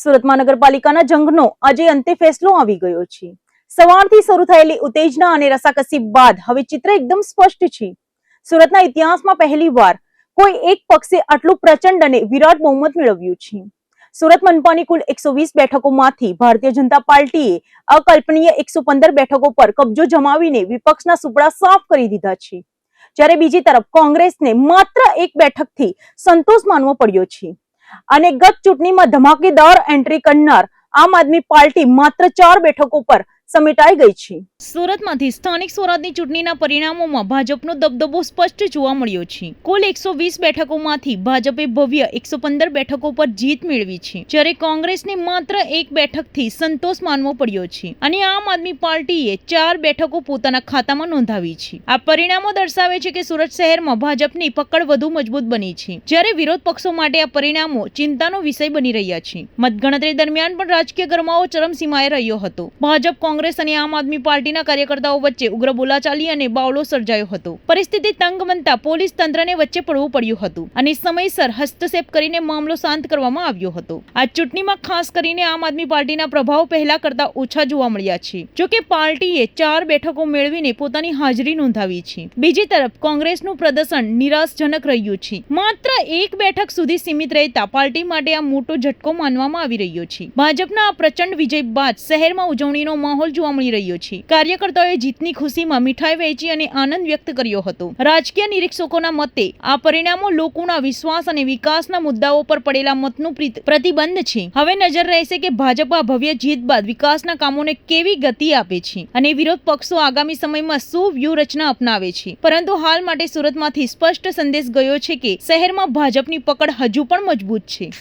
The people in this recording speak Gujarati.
સુરત મહાનગરપાલિકાના જંગનો આજે અંતે ફેસલો આવી ગયો છે। સવારથી શરૂ થયેલી ઉત્તેજના અને રસાકસી બાદ હવે ચિત્ર એકદમ સ્પષ્ટ છે। સુરતના ઇતિહાસમાં પહેલીવાર કોઈ એક પક્ષે આટલું પ્રચંડ અને વિરાટ બહુમત મેળવ્યું છે। સુરત મનપાની કુલ 120 બેઠકોમાંથી ભારતીય જનતા પાર્ટીએ અકલ્પનીય 115 બેઠકો પર કબજો જમાવીને વિપક્ષના સુપડા સાફ કરી દીધા છે, જ્યારે બીજી તરફ કોંગ્રેસને માત્ર એક બેઠકથી સંતોષ માનવો પડ્યો છે અને ગત ચૂંટણીમાં ધમાકેદાર એન્ટ્રી કરનાર આમ આદમી પાર્ટી માત્ર 4 બેઠકો પર સમેટાઈ ગઈ છે। સુરતમાંથી સ્થાનિક સ્વરાજની ચૂંટણીના પરિણામોમાં ભાજપનો દબદબો સ્પષ્ટ જોવા મળ્યો છે। કુલ 120 બેઠકોમાંથી ભાજપે ભવ્ય 115 બેઠકો પર જીત મેળવી છે, જ્યારે કોંગ્રેસને માત્ર એક બેઠકથી સંતોષ માનવો પડ્યો છે અને આમ આદમી પાર્ટીએ 4 બેઠકો પોતાના ખાતામાં નોંધાવી છે। આ પરિણામો દર્શાવે છે કે સુરત શહેરમાં ભાજપની પકડ વધુ મજબૂત બની છે, જ્યારે વિરોધ પક્ષો માટે આ પરિણામો ચિંતાનો વિષય બની રહ્યા છે। મતગણતરી દરમિયાન પણ રાજકીય ગરમાવો ચરમસીમાએ રહ્યો હતો। ભાજપ, કોંગ્રેસ અને આમ આદમી પાર્ટીના કાર્યકર્તાઓ વચ્ચે ઉગ્ર બોલાચાલી અને બાવળો સર્જાયો હતો। પરિસ્થિતિ તંગ બનતા પોલીસ તંત્રને વચ્ચે પડવું પડ્યું હતું અને સમયસર હસ્તક્ષેપ કરીને મામલો શાંત કરવામાં આવ્યો હતો। આ ચૂંટણીમાં ખાસ કરીને આમ આદમી પાર્ટીના પ્રભાવ પહેલા કરતા ઓછા જોવા મળ્યા છે, જો કે પાર્ટીએ 4 બેઠકો મેળવીને પોતાની હાજરી નોંધાવી છે। બીજી તરફ કોંગ્રેસનું પ્રદર્શન નિરાશાજનક રહ્યું છે। માત્ર એક બેઠક સુધી સીમિત રહેતા પાર્ટી માટે આ મોટો ઝટકો માનવામાં આવી રહ્યો છે। ભાજપના આ પ્રચંડ વિજય બાદ શહેરમાં ઉજવણીનો માહોલ જોવા મળી રહ્યો છે। કાર્યકર્તાઓએ જીતની ખુશીમાં મીઠાઈ વહેંચી અને આનંદ વ્યક્ત કર્યો હતો। રાજકીય નિરીક્ષકોના મતે આ પરિણામો લોકોના વિશ્વાસ અને વિકાસના મુદ્દાઓ પર પડેલા મતનું પ્રતિબંધ છે। હવે નજર રહેશે કે ભાજપ આ ભવ્ય જીત બાદ વિકાસના કામોને કેવી ગતિ આપે છે અને વિરોધ પક્ષો આગામી સમયમાં શું વ્યૂહરચના અપનાવે છે। પરંતુ હાલ માટે સુરતમાંથી સ્પષ્ટ સંદેશ ગયો છે કે શહેરમાં ભાજપની પકડ હજુ પણ મજબૂત છે।